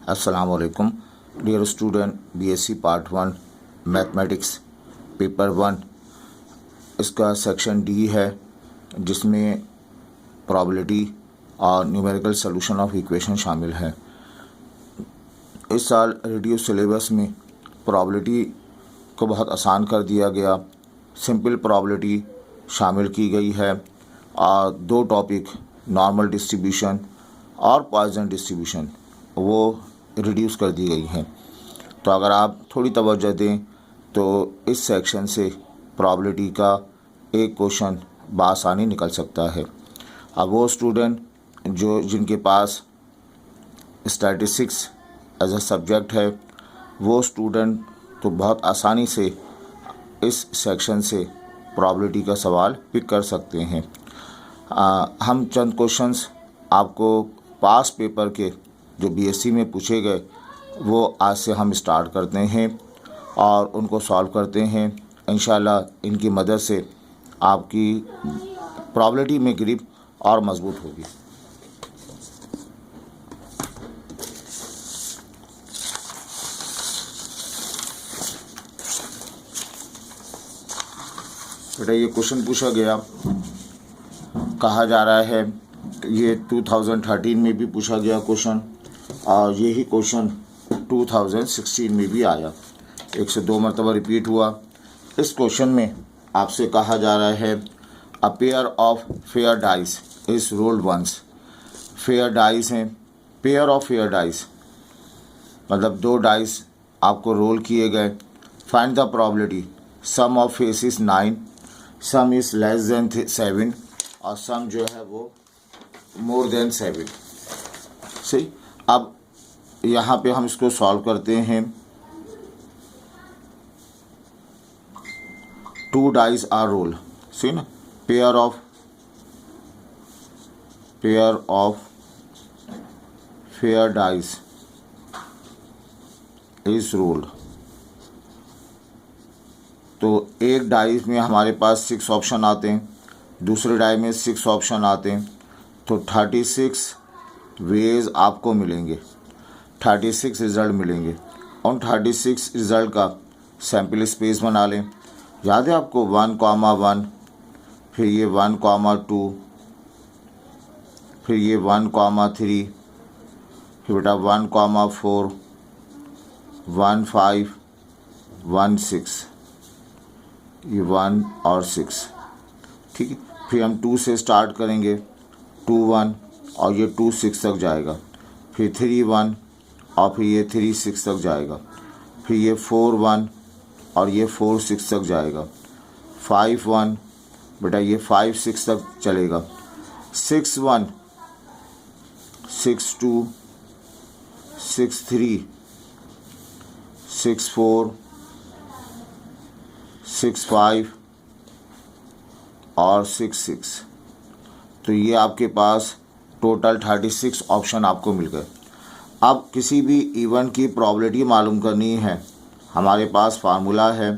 अस्सलामुअलैकुम dear student, BSc part 1 mathematics paper 1 इसका section D है, जिसमें प्रोबेबिलिटी और न्यूमेरिकल सॉल्यूशन ऑफ इक्वेशन शामिल है। इस साल रिड्यूस सिलेबस में प्रोबेबिलिटी को बहुत आसान कर दिया गया। सिंपल प्रोबेबिलिटी शामिल की गई है और दो टॉपिक नॉर्मल डिस्ट्रीब्यूशन और पॉइसन डिस्ट्रीब्यूशन वो रिड्यूस कर दी गई हैं। तो अगर आप थोड़ी तवज्जो दें तो इस सेक्शन से प्रोबेबिलिटी का एक क्वेश्चन बआसानी निकल सकता है। अब वो स्टूडेंट जिनके पास स्टैटिस्टिक्स एज अ सब्जेक्ट है, वो स्टूडेंट तो बहुत आसानी से इस सेक्शन से प्रोबेबिलिटी का सवाल पिक कर सकते हैं। हम चंद क्वेश्चंस आपको पास पेपर के जो बीएससी में पूछे गए वो आज से हम स्टार्ट करते हैं और उनको सॉल्व करते हैं। इंशाल्लाह इनकी मदद से आपकी प्रोबेबिलिटी में ग्रिप और मजबूत होगी। बेटा ये क्वेश्चन पूछा गया, कहा जा रहा है ये 2013 में भी पूछा गया क्वेश्चन और यही क्वेश्चन 2016 में भी आया, 1 से 2 मरतबा रिपीट हुआ। इस क्वेश्चन में आपसे कहा जा रहा है a pair of fair dice is rolled once. Fair dice हैं, पेयर ऑफ फेयर डाइस मतलब 2 डाइस आपको रोल किए गए। Find the probability sum of face is 9, sum is less than 7 और सम जो है वो मोर देन 7। सही। अब यहाँ पे हम इसको सॉल्व करते हैं। 2 डाइस आर रोल, सही ना। Pair of fair dice is rolled. तो एक डाइस में हमारे पास 6 ऑप्शन आते हैं, दूसरे डाई में 6 ऑप्शन आते हैं, तो 36 वेज आपको मिलेंगे, 36 रिज़ल्ट मिलेंगे। उन 36 रिज़ल्ट का सैम्पल स्पेस बना लें। याद है आपको 1,1, फिर ये 1,2, फिर ये 1,3, फिर बेटा 1,4, 1,5, 1,6, ये 1 और 6। ठीक है। फिर हम 2 से स्टार्ट करेंगे, 2,1 और ये 2,6 तक जाएगा, फिर 3,1 और फिर ये 3,6 तक जाएगा, फिर ये 4,1 और ये 4,6 तक जाएगा, 5,1 बेटा ये 5,6 तक चलेगा, 6,1, 6,2, 6,3, 6,4, 6,5 और 6,6। तो ये आपके पास टोटल 36 ऑप्शन आपको मिल गए। अब किसी भी इवेंट की प्रोबेबिलिटी मालूम करनी है, हमारे पास फार्मूला है,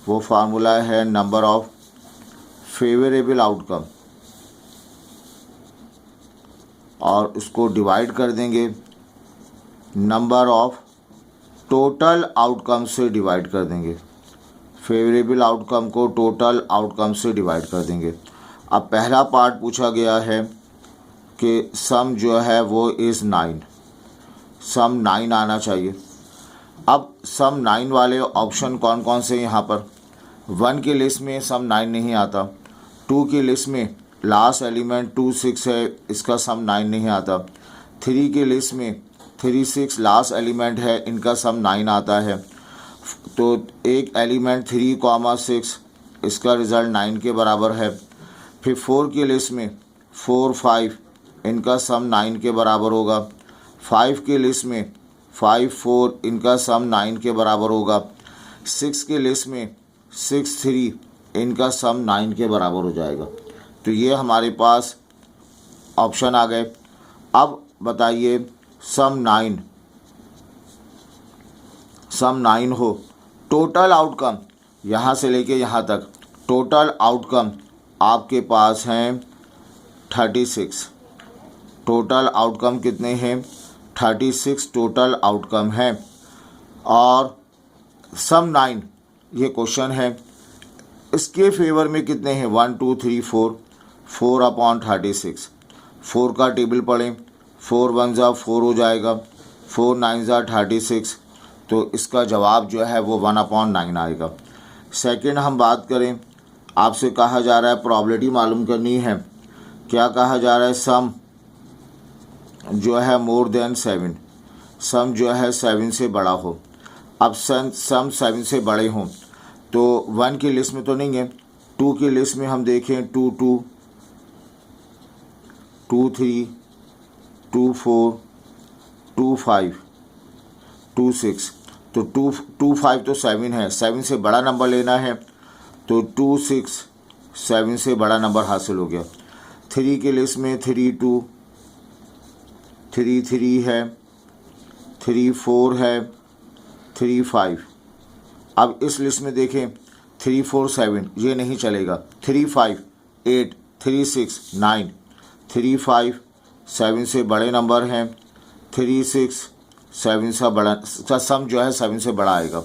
वो फार्मूला है नंबर ऑफ फेवरेबल आउटकम और उसको डिवाइड कर देंगे नंबर ऑफ टोटल आउटकम से डिवाइड कर देंगे। फेवरेबल आउटकम को टोटल आउटकम से डिवाइड कर देंगे। अब पहला पार्ट पूछा गया है कि सम जो है वो इज़ 9, सम 9 आना चाहिए। अब सम 9 वाले ऑप्शन कौन कौन से यहाँ पर? 1 की लिस्ट में सम 9 नहीं आता, 2 की लिस्ट में लास्ट एलिमेंट 2, 6 है, इसका सम 9 नहीं आता, 3 की लिस्ट में 3, 6 लास्ट एलिमेंट है, इनका सम 9 आता है। तो एक एलिमेंट 3,6 इसका रिज़ल्ट 9 के बराबर है। फिर 4 की लिस्ट में 4, 5 इनका सम 9 के बराबर होगा। 5 की लिस्ट में 5, 4 इनका सम 9 के बराबर होगा। 6 की लिस्ट में 6, 3 इनका सम 9 के बराबर हो जाएगा। तो ये हमारे पास ऑप्शन आ गए। अब बताइए सम 9 हो, टोटल आउटकम यहाँ से लेके यहाँ तक टोटल आउटकम आपके पास हैं 36। टोटल आउटकम कितने हैं? 36 टोटल आउटकम है। और सम 9 ये क्वेश्चन है, इसके फेवर में कितने हैं 1 2 3 4, 4 अपॉन 36। 4 का टेबल पढ़ें, 4 1 जा 4 हो जाएगा, 4 9 जा 36, तो इसका जवाब जो है वो 1 अपॉन 9 आएगा। सेकंड हम बात करें, आपसे कहा जा रहा है प्रॉबिलिटी मालूम करनी है। क्या कहा जा रहा है, सम जो है मोर देन 7, सम जो है 7 से बड़ा हो। अब सम 7 से बड़े हों तो 1 की लिस्ट में तो नहीं है, 2 की लिस्ट में हम देखें 2 2 2 3 2 4 2 5 2 6, तो 2 5 तो 7 है, 7 से बड़ा नंबर लेना है तो 2 6 7 से बड़ा नंबर हासिल हो गया। 3 की लिस्ट में 3 2 3 3 है, 3 4 है, 3 5। अब इस लिस्ट में देखें 3 4 7 ये नहीं चलेगा, 3 5 8 3 6 9, 3 5 7 से बड़े नंबर हैं, 3 6 7 से बड़ा, सम जो है 7 से बड़ा आएगा।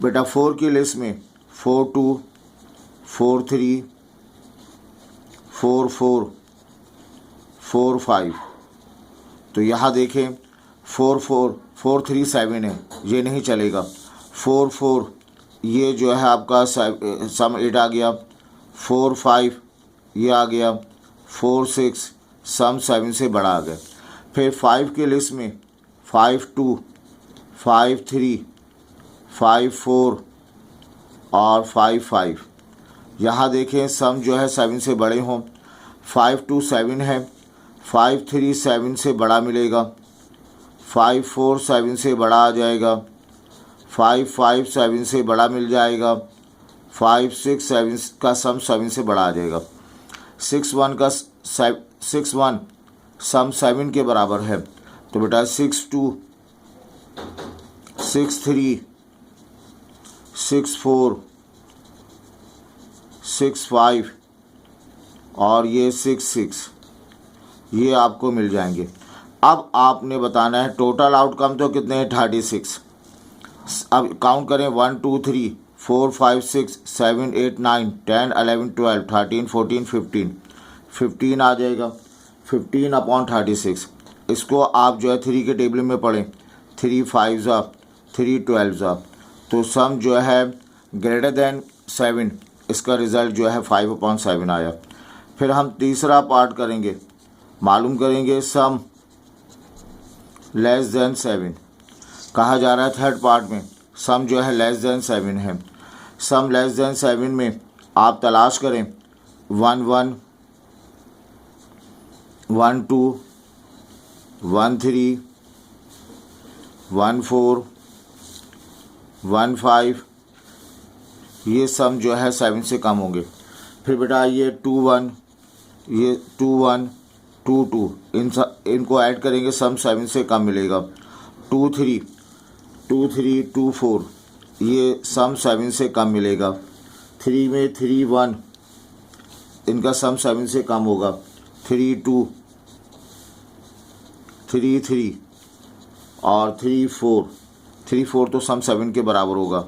बेटा 4 की लिस्ट में 4 2 4 3 4 4 4 5, तो यहाँ देखें 4 4 4 3 7 है, ये नहीं चलेगा। 4 4 ये जो है आपका सम 8 आ गया, 4 5 ये आ गया, 4 6 सम 7 से बड़ा आ गया। फिर 5 की लिस्ट में 5 2 5 3 5 4 और 5 5, यहाँ देखें सम जो है 7 से बड़े हों। 5 2 7 है, 5 3 7 से बड़ा मिलेगा, 5 4 7 से बड़ा आ जाएगा, 5 5 7 से बड़ा मिल जाएगा, 5 6 7 का सम 7 से बड़ा आ जाएगा। 6 1 सम 7 के बराबर है, तो बेटा 6 2 6 3 6 4 6 5 और ये 6 6 ये आपको मिल जाएंगे। अब आपने बताना है टोटल आउटकम तो कितने हैं 36। अब काउंट करें 1 2 3 4 5 6 7 8 9 10 11 12 13 14 15, 15 आ जाएगा, 15 अपॉन 36। इसको आप जो है 3 के टेबल में पढ़ें, 3 5 जा 3 12 जा, तो सम जो है ग्रेटर देन 7, इसका रिज़ल्ट जो है 5 अपॉन 7 आया। फिर हम तीसरा पार्ट करेंगे, मालूम करेंगे सम लेस देन 7। कहा जा रहा है थर्ड पार्ट में सम जो है लेस देन 7 है। सम लेस देन 7 में आप तलाश करें 1 1 1 2 1 3 1 4 1 5, ये सम जो है 7 से कम होंगे। फिर बेटा ये 2 1 ये 2 1 2 2 इनको ऐड करेंगे, सम 7 से कम मिलेगा। 2 3 2 4 ये सम 7 से कम मिलेगा। 3 में 3 1 इनका सम 7 से कम होगा। 3 2 3 3 और 3 4, 3 4 तो सम 7 के बराबर होगा,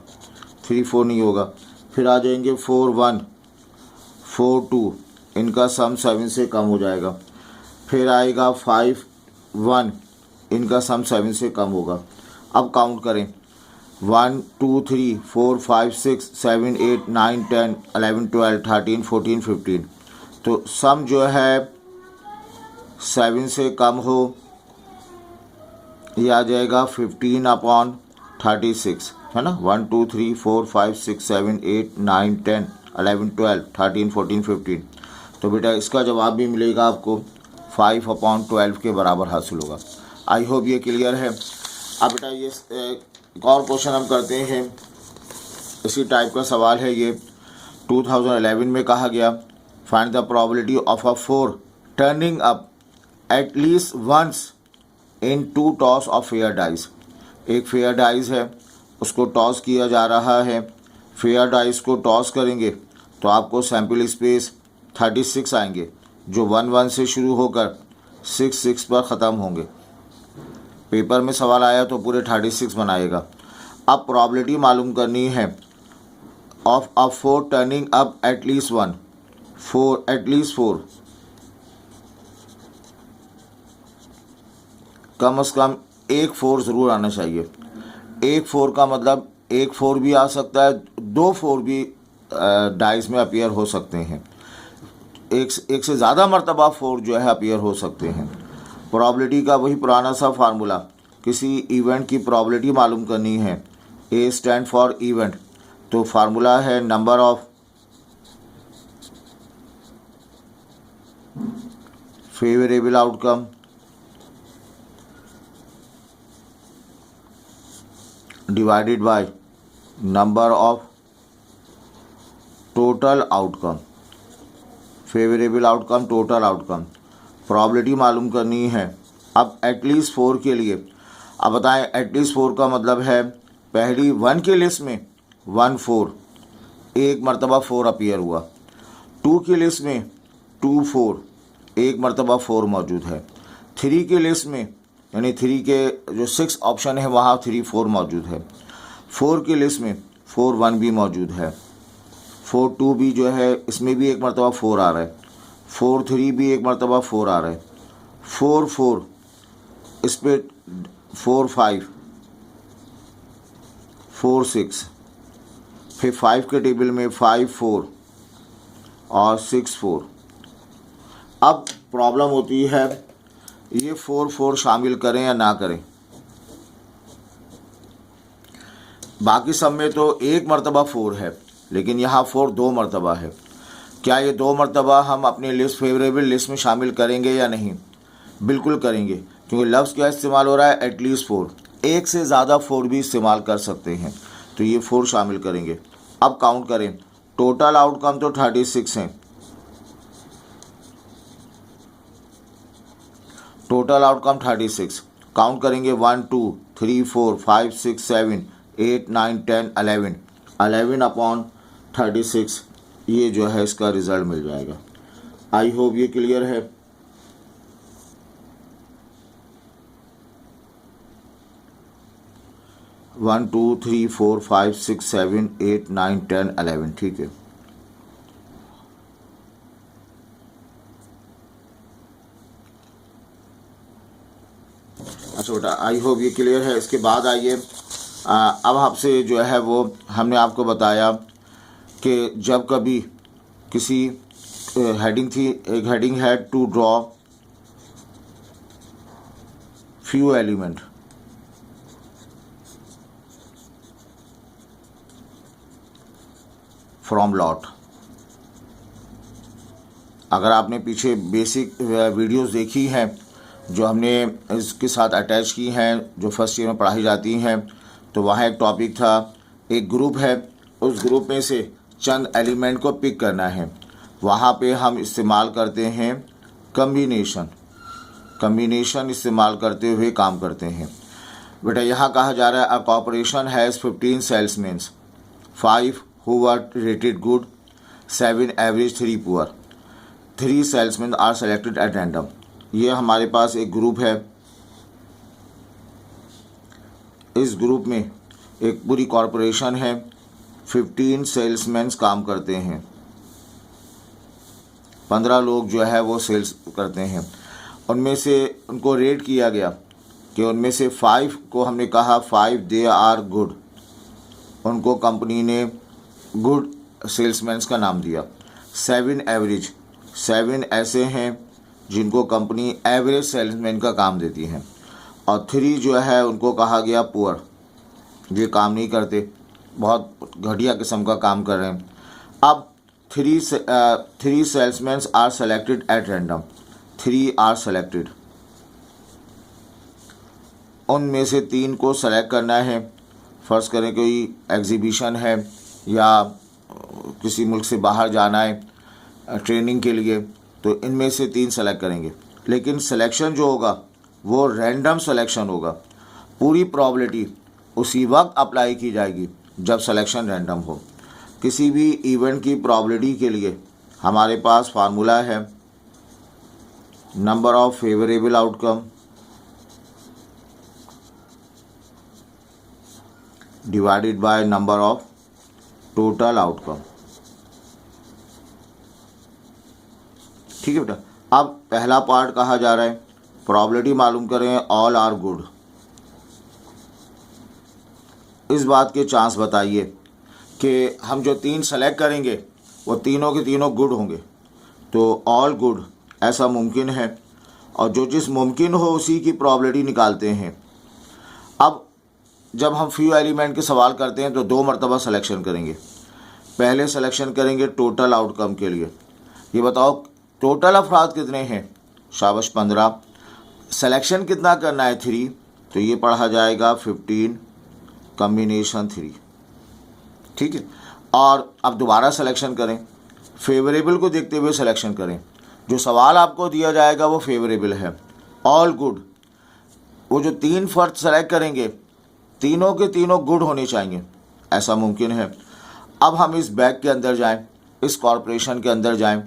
3 4 नहीं होगा। फिर आ जाएंगे 4 1 4 2, इनका सम 7 से कम हो जाएगा। फिर आएगा 5 1, इनका सम 7 से कम होगा। अब काउंट करें 1 2 3 4 5 6 7 8 9 10 11 12 13 14 15, तो सम जो है 7 से कम हो, ये आ जाएगा 15 अपॉन 36, है ना। 1 2 3 4 5 6 7 8 9 10 11 12 13 14 15, तो बेटा इसका जवाब भी मिलेगा आपको 5 अपॉन 12 के बराबर हासिल होगा। आई होप ये क्लियर है। अब बेटा ये एक और क्वेश्चन हम करते हैं, इसी टाइप का सवाल है ये। 2011 में कहा गया find the probability of a 4 turning up at least once in 2 toss of fair dice. एक फेयर डाइस है, उसको टॉस किया जा रहा है। फेयर डाइस को टॉस करेंगे तो आपको सैम्पल स्पेस 36 आएंगे, जो 1 1 से शुरू होकर 6 6 पर ख़त्म होंगे। पेपर में सवाल आया तो पूरे 36 बनाएगा। अब प्रॉबिलिटी मालूम करनी है of a 4 turning up at least 1, 4 at least 4, कम से कम एक 4 ज़रूर आना चाहिए। एक 4 का मतलब एक 4 भी आ सकता है, 2 4 भी डाइस में अपीयर हो सकते हैं, एक से ज़्यादा मरतबा 4 जो है अपीयर हो सकते हैं। प्रॉबिलिटी का वही पुराना सा फार्मूला, किसी इवेंट की प्रॉबिलिटी मालूम करनी है, ए स्टैंड फॉर इवेंट, तो फार्मूला है number of favourable outcome divided by number of total outcome, favourable outcome total outcome. Probability मालूम करनी है। अब एटलीस्ट 4 के लिए, अब बताएं एटलीस्ट 4 का मतलब है पहली 1 की लिस्ट में 1 4, एक मरतबा 4 अपीयर हुआ। 2 की लिस्ट में 2 4, एक मरतबा 4 मौजूद है। 3 की लिस्ट में यानी 3 के जो 6 ऑप्शन है वहाँ 3 4 मौजूद है। 4 की लिस्ट में 4 1 भी मौजूद है। 4 2 भी जो है इसमें भी एक मरतबा 4 आ रहा है। 4 3 भी एक मरतबा 4 आ रहा है। 4 4 इस पे 4 5 4 6, फिर 5 के टेबल में 5 4 और 6 4। अब प्रॉब्लम होती है ये 4 4 शामिल करें या ना करें। बाकी सब में तो एक मरतबा 4 है, लेकिन यहाँ 4 2 मरतबा है। क्या ये 2 मरतबा हम अपनी लिस्ट फेवरेबल लिस्ट में शामिल करेंगे या नहीं? बिल्कुल करेंगे, क्योंकि लफ्ज़ क्या इस्तेमाल हो रहा है, एटलीस्ट 4, एक से ज़्यादा 4 भी इस्तेमाल कर सकते हैं, तो ये 4 शामिल करेंगे। अब काउंट करें, टोटल आउटकम तो 36 हैं, टोटल आउटकम 36, काउंट करेंगे 1 2 3 4 5 6 7 8 9 10 11, 11 अपॉन 36, ये जो है इसका रिज़ल्ट मिल जाएगा। आई होप ये क्लियर है। वन 2 3 4 5 6 7 8 9 10 11, ठीक है। अच्छा बेटा, आई होप ये क्लियर है। इसके बाद आइए, अब आपसे जो है वो हमने आपको बताया कि जब कभी किसी हेडिंग थी, एक हेडिंग है to draw few element, from lot. अगर आपने पीछे बेसिक वीडियोस देखी हैं जो हमने इसके साथ अटैच की हैं, जो फर्स्ट ईयर में पढ़ाई जाती हैं, तो वहाँ एक टॉपिक था, एक ग्रुप है, उस ग्रुप में से चंद एलिमेंट को पिक करना है। वहाँ पे हम इस्तेमाल करते हैं कम्बिनेशन, कम्बिनेशन इस्तेमाल करते हुए काम करते हैं। बेटा यहाँ कहा जा रहा है a corporation has 15 salesman, 5 who were rated good, 7 average, 3 poor, 3 salesmen are selected at random। ये हमारे पास एक ग्रुप है, इस ग्रुप में एक पूरी कॉरपोरेशन है, 15 सेल्समैन काम करते हैं, 15 लोग जो है वो सेल्स करते हैं। उनमें से उनको रेट किया गया कि उनमें से 5 को हमने कहा 5 दे आर गुड, उनको कंपनी ने गुड सेल्समैन का नाम दिया। 7 एवरेज, 7 ऐसे हैं जिनको कंपनी एवरेज सेल्समैन का काम देती है, और 3 जो है उनको कहा गया पुअर, ये काम नहीं करते, बहुत घटिया किस्म का काम कर रहे हैं। अब 3 salesman are selected at random, 3 are selected, उनमें से 3 को सेलेक्ट करना है। फ़र्ज़ करें कोई एग्जीबिशन है या किसी मुल्क से बाहर जाना है ट्रेनिंग के लिए, तो इनमें से 3 सेलेक्ट करेंगे, लेकिन सिलेक्शन जो होगा वो रैंडम सिलेक्शन होगा। पूरी प्रॉबिलिटी उसी वक्त अप्लाई की जाएगी जब सिलेक्शन रैंडम हो। किसी भी इवेंट की प्रॉबिलिटी के लिए हमारे पास फार्मूला है number of favourable outcome divided by number of total outcome. ठीक है बेटा। अब पहला पार्ट कहा जा रहा है प्रोबेबिलिटी मालूम करें ऑल आर गुड। इस बात के चांस बताइए कि हम जो 3 सेलेक्ट करेंगे वो तीनों के तीनों गुड होंगे। तो ऑल गुड ऐसा मुमकिन है, और जो चीज़ मुमकिन हो उसी की प्रोबेबिलिटी निकालते हैं। अब जब हम फ्यू एलिमेंट के सवाल करते हैं तो 2 मरतबा सिलेक्शन करेंगे। पहले सिलेक्शन करेंगे टोटल आउटकम के लिए। ये बताओ टोटल अफराद कितने हैं? शाबाश 15। सिलेक्शन कितना करना है? 3। तो ये पढ़ा जाएगा 15 कम्बिनेशन 3। ठीक है। और अब दोबारा सिलेक्शन करें, फेवरेबल को देखते हुए सिलेक्शन करें। जो सवाल आपको दिया जाएगा वो फेवरेबल है, ऑल गुड। वो जो 3 फर्द सेलेक्ट करेंगे तीनों के तीनों गुड होने चाहिए, ऐसा मुमकिन है। अब हम इस बैग के अंदर जाएं, इस कॉरपोरेशन के अंदर जाएं।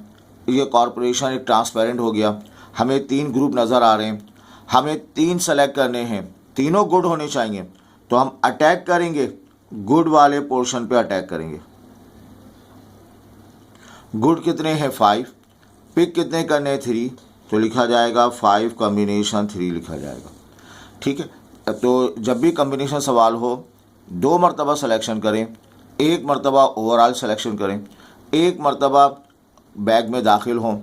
ये कॉरपोरेशन एक ट्रांसपेरेंट हो गया, हमें 3 ग्रुप नज़र आ रहे हैं, हमें 3 सेलेक्ट करने हैं, तीनों गुड होने चाहिए। तो हम अटैक करेंगे, गुड वाले पोर्शन पे अटैक करेंगे। गुड कितने हैं? 5। पिक कितने करने हैं? 3। तो लिखा जाएगा 5 कम्बिनेशन 3 लिखा जाएगा। ठीक है। तो जब भी कम्बिनेशन सवाल हो 2 मरतबा सिलेक्शन करें, 1 मरतबा ओवरऑल सिलेक्शन करें, 1 मरतबा बैग में दाखिल हों,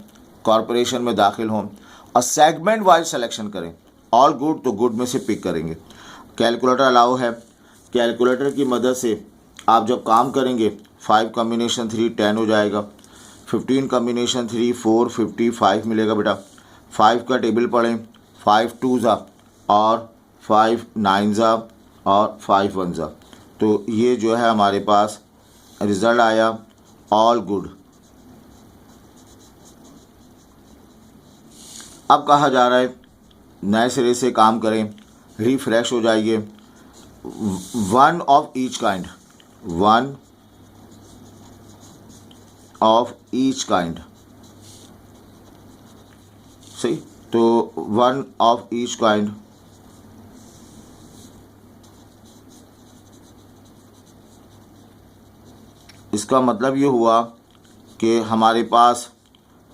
कॉरपोरेशन में दाखिल हों, और सेगमेंट वाइज सिलेक्शन करें। ऑल गुड तो गुड में से पिक करेंगे। कैलकुलेटर अलाउ है, कैलकुलेटर की मदद से आप जब काम करेंगे 5 कम्बिनेशन 3 10 हो जाएगा, 15 कम्बिनेशन 3 4 55 मिलेगा बेटा। 5 का टेबल पढ़ें, 5 2 ज़ा और 5 9 ज़ा और 5 1 ज़ा। तो ये जो है हमारे पास रिज़ल्ट आया ऑल गुड। अब कहा जा रहा है नए सिरे से काम करें, रिफ्रेश हो जाइए। 1 of each kind, 1 of each kind. सही। तो 1 ऑफ ईच काइंड इसका मतलब ये हुआ कि हमारे पास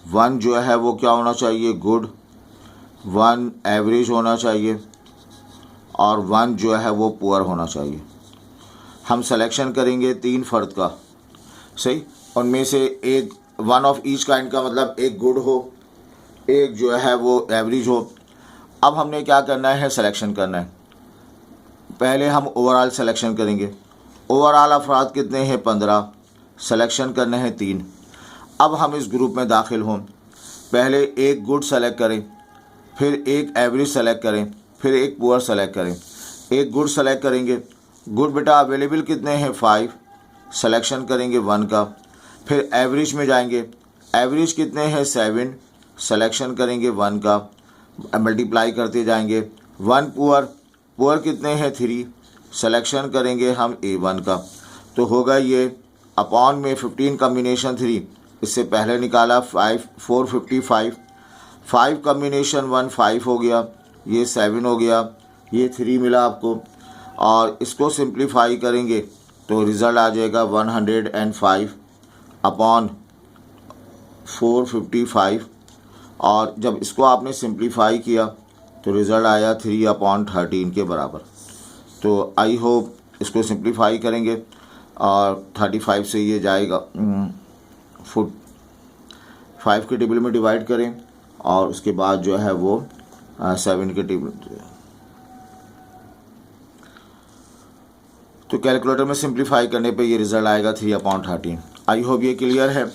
1 जो है वो क्या होना चाहिए? गुड। 1 एवरेज होना चाहिए और 1 जो है वो पुअर होना चाहिए। हम सिलेक्शन करेंगे 3 फर्द का। सही। उनमें से एक 1 ऑफ ईच काइंड का मतलब एक गुड हो, एक जो है वो एवरेज हो। अब हमने क्या करना है? सिलेक्शन करना है। पहले हम ओवरऑल सिलेक्शन करेंगे। ओवरऑल अफराद कितने हैं? 15। सिलेक्शन करने हैं 3। अब हम इस ग्रुप में दाखिल हों। पहले एक गुड सेलेक्ट करें, फिर एक एवरेज सेलेक्ट करें, फिर एक पुअर सेलेक्ट करें। एक गुड सेलेक्ट करेंगे। गुड बेटा अवेलेबल कितने हैं? 5। सिलेक्शन करेंगे 1 का। फिर एवरेज में जाएंगे, एवरेज कितने हैं? 7। सिलेक्शन करेंगे 1 का, मल्टीप्लाई करते जाएंगे। 1 पुअर, पुअर कितने हैं? 3। सिलेक्शन करेंगे हम A1 का। तो होगा ये अपॉन में 15 कम्बिनेशन 3, इससे पहले निकाला 5 455। 5 कम्बिनेशन 1 5 हो गया, ये 7 हो गया, ये 3 मिला आपको। और इसको सिंप्लीफाई करेंगे तो रिज़ल्ट आ जाएगा 105 अपॉन 455। और जब इसको आपने सिंप्लीफाई किया तो रिज़ल्ट आया 3/13 के बराबर। तो आई होप इसको सिंप्लीफाई करेंगे और 35 से ये जाएगा 5 के टेबल में डिवाइड करें और उसके बाद जो है वो 7 के टेबल। तो कैलकुलेटर में सिंप्लीफाई करने पे ये रिज़ल्ट आएगा 3/13। आई होप ये क्लियर है।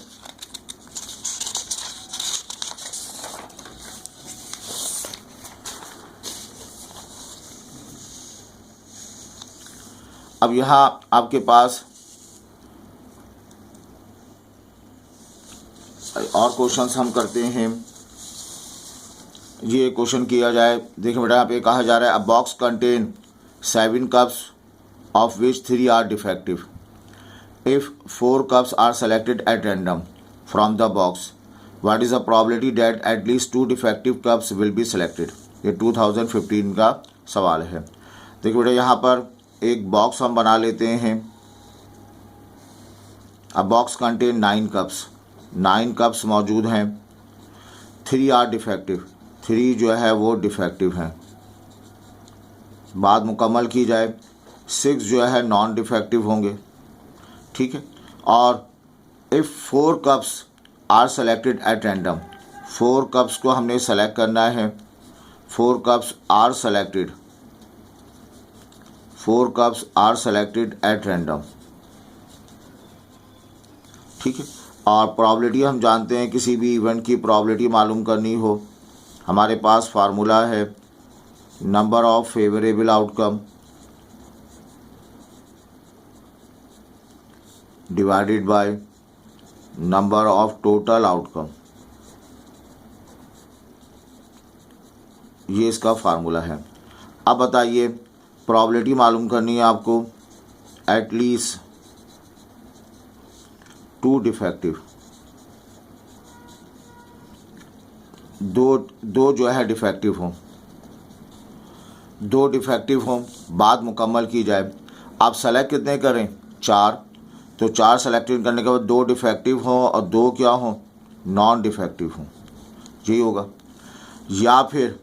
अब यहाँ आपके पास और क्वेश्चंस हम करते हैं। ये क्वेश्चन किया जाए, देखिए बेटा यहाँ पे कहा जा रहा है a box contain 7 cups of which 3 are defective. If 4 cups are selected at random from the box, what is the probability that at least 2 defective cups will be selected. ये 2015 का सवाल है। देखिए बेटा यहाँ पर एक बॉक्स हम बना लेते हैं। अ बॉक्स कंटेन 9 कप्स, 9 कप्स मौजूद हैं। 3 आर डिफेक्टिव, 3 जो है वो डिफेक्टिव हैं। बात मुकम्मल की जाए 6 जो है नॉन डिफेक्टिव होंगे, ठीक है। और if 4 cups are selected at random, 4 cups को हमने सेलेक्ट करना है। 4 cups are selected, 4 cups are selected at random, ठीक है। और प्रॉबिलिटी हम जानते हैं, किसी भी इवेंट की प्रॉबिलिटी मालूम करनी हो, हमारे पास फार्मूला है number of favourable outcome divided by number of total outcome, ये इसका फार्मूला है। अब बताइए प्रॉबिलिटी मालूम करनी है आपको, एटलीस्ट 2 डिफेक्टिव, दो जो है डिफेक्टिव हों, 2 डिफेक्टिव हों। बात मुकम्मल की जाए, आप सेलेक्ट कितने करें? 4, तो 4 सेलेक्टेड करने के बाद 2 डिफेक्टिव हों और 2 क्या हों? नॉन डिफेक्टिव हों, यही होगा। या फिर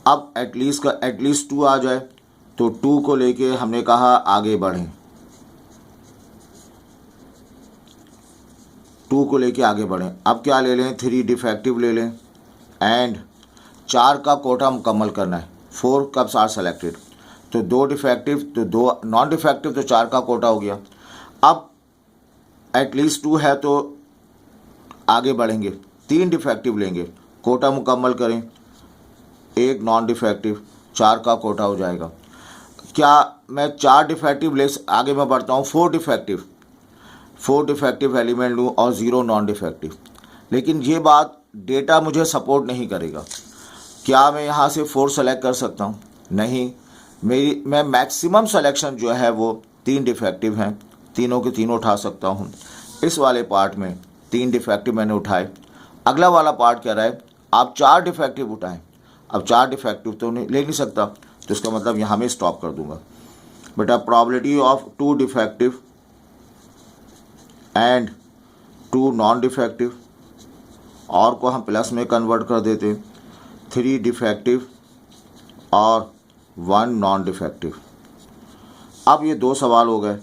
अब एटलीस्ट 2 आ जाए, तो 2 को लेके हमने कहा आगे बढ़ें, 2 को लेके आगे बढ़ें। अब क्या ले लें? 3 डिफेक्टिव ले लें एंड 4 का कोटा मुकम्मल करना है। 4 कप्स आर सेलेक्टेड, तो 2 डिफेक्टिव, तो 2 नॉन डिफेक्टिव, तो 4 का कोटा हो गया। अब एटलीस्ट 2 है तो आगे बढ़ेंगे, 3 डिफेक्टिव लेंगे, कोटा मुकम्मल करें, 1 नॉन डिफेक्टिव, 4 का कोटा हो जाएगा। क्या मैं 4 डिफेक्टिव ले आगे मैं बढ़ता हूँ, 4 डिफेक्टिव एलिमेंट लूँ और 0 नॉन डिफेक्टिव, लेकिन ये बात डेटा मुझे सपोर्ट नहीं करेगा। क्या मैं यहाँ से 4 सेलेक्ट कर सकता हूँ? नहीं, मैं मैक्सिमम सिलेक्शन जो है वो 3 डिफेक्टिव हैं, तीनों के तीनों उठा सकता हूँ। इस वाले पार्ट में 3 डिफेक्टिव मैंने उठाए। अगला वाला पार्ट कह रहा है आप 4 डिफेक्टिव उठाएं। अब 4 डिफेक्टिव तो नहीं ले नहीं सकता, तो इसका मतलब यहाँ में स्टॉप कर दूंगा। बेटा probability of 2 defective and 2 non defective, और को हम प्लस में कन्वर्ट कर देते, 3 डिफेक्टिव और 1 नॉन डिफेक्टिव। अब ये 2 सवाल हो गए।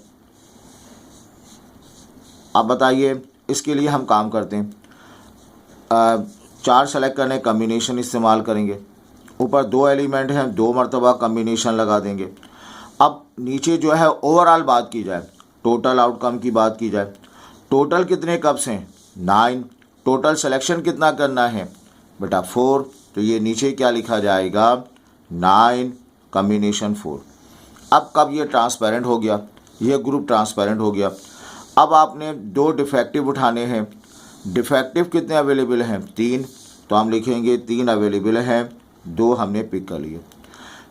अब बताइए इसके लिए हम काम करते हैं, 4 सेलेक्ट करने कम्बिनेशन इस्तेमाल करेंगे। ऊपर 2 एलिमेंट हैं, 2 मरतबा कम्बिनेशन लगा देंगे। अब नीचे जो है ओवरऑल बात की जाए, टोटल आउटकम की बात की जाए, टोटल कितने कप्स हैं? 9। टोटल सिलेक्शन कितना करना है? बेटा 4, तो ये नीचे क्या लिखा जाएगा? 9 कम्बिनेशन 4। अब कब ये ट्रांसपेरेंट हो गया? ये ग्रुप ट्रांसपेरेंट हो गया। अब आपने 2 डिफेक्टिव उठाने हैं। डिफेक्टिव कितने अवेलेबल हैं? 3, तो हम लिखेंगे 3 अवेलेबल हैं, 2 हमने पिक कर लिए।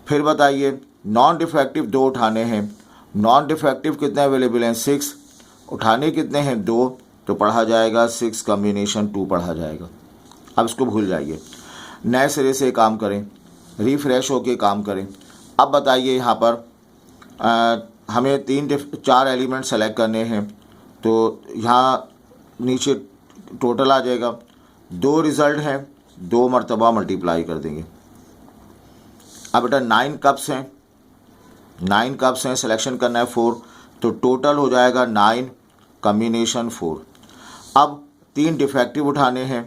फिर बताइए नॉन डिफेक्टिव 2 उठाने हैं। नॉन डिफेक्टिव कितने अवेलेबल हैं? 6, उठाने कितने हैं? 2, तो पढ़ा जाएगा 6 कम्बिनेशन 2 पढ़ा जाएगा। अब इसको भूल जाइए, नए सिरे से काम करें, रिफ्रेश होके काम करें। अब बताइए यहाँ पर हमें 4 एलिमेंट सेलेक्ट करने हैं, तो यहाँ नीचे टोटल आ जाएगा, 2 रिज़ल्ट हैं, 2 मरतबा मल्टीप्लाई कर देंगे। अब बेटा 9 कप्स हैं, 9 कप्स हैं, सिलेक्शन करना है 4, तो टोटल हो जाएगा 9 कम्बिनेशन 4। अब 3 डिफेक्टिव उठाने हैं,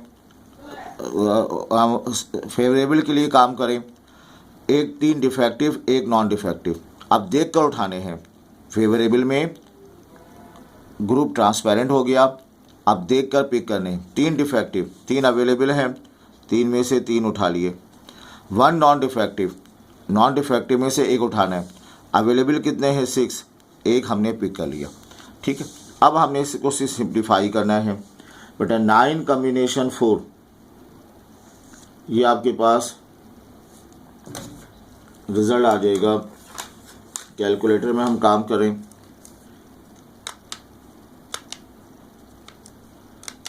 फेवरेबल के लिए काम करें, 3 डिफेक्टिव 1 नॉन डिफेक्टिव। अब देख कर उठाने हैं, फेवरेबल में ग्रुप ट्रांसपेरेंट हो गया, अब देख कर पिक करने। 3 डिफेक्टिव, 3 अवेलेबल हैं, 3 में से 3 उठा लिए। 1 नॉन डिफेक्टिव, नॉन डिफेक्टिव में से 1 उठाना है। अवेलेबल कितने हैं? 6, 1 हमने पिक कर लिया, ठीक है। अब हमने इसको सिंप्लीफाई करना है। बेटा 9 कम्बिनेशन 4, ये आपके पास रिज़ल्ट आ जाएगा। कैलकुलेटर में हम काम करें,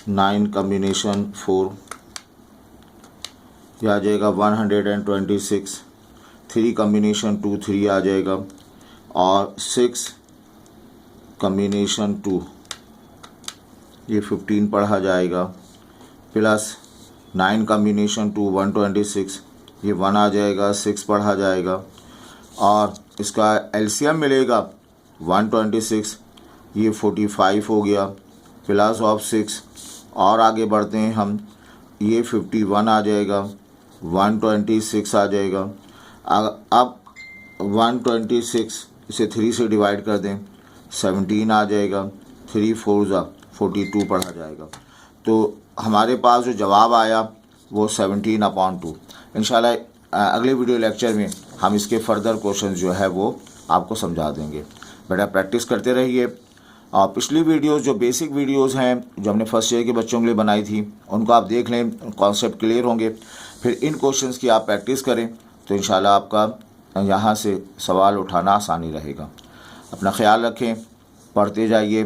9 कम्बिनेशन 4, यह आ जाएगा 126। 3 कम्बिनेशन 2 3 आ जाएगा, और 6 कम्बिनेशन 2 ये 15 पढ़ा जाएगा, प्लस 9 कम्बिनेशन 2 126 ये 1 आ जाएगा, 6 पढ़ा जाएगा, और इसका एलसीएम मिलेगा 126 ये 45 हो गया, प्लस ऑफ 6, और आगे बढ़ते हैं हम, ये 51 आ जाएगा, 126 आ जाएगा। अब 126 इसे 3 से डिवाइड कर दें, 17 आ जाएगा, 3 4 42 पढ़ा जाएगा। तो हमारे पास जो जवाब आया वो 17/2। इंशाल्लाह अगले वीडियो लेक्चर में हम इसके फर्दर क्वेश्चन जो है वो आपको समझा देंगे। बेटा प्रैक्टिस करते रहिए, और पिछली वीडियोस जो बेसिक वीडियोस हैं जो हमने फर्स्ट ईयर के बच्चों के लिए बनाई थी उनको आप देख लें, कॉन्सेप्ट क्लियर होंगे। फिर इन क्वेश्चंस की आप प्रैक्टिस करें तो इंशाल्लाह आपका यहाँ से सवाल उठाना आसानी रहेगा। अपना ख्याल रखें, पढ़ते जाइए।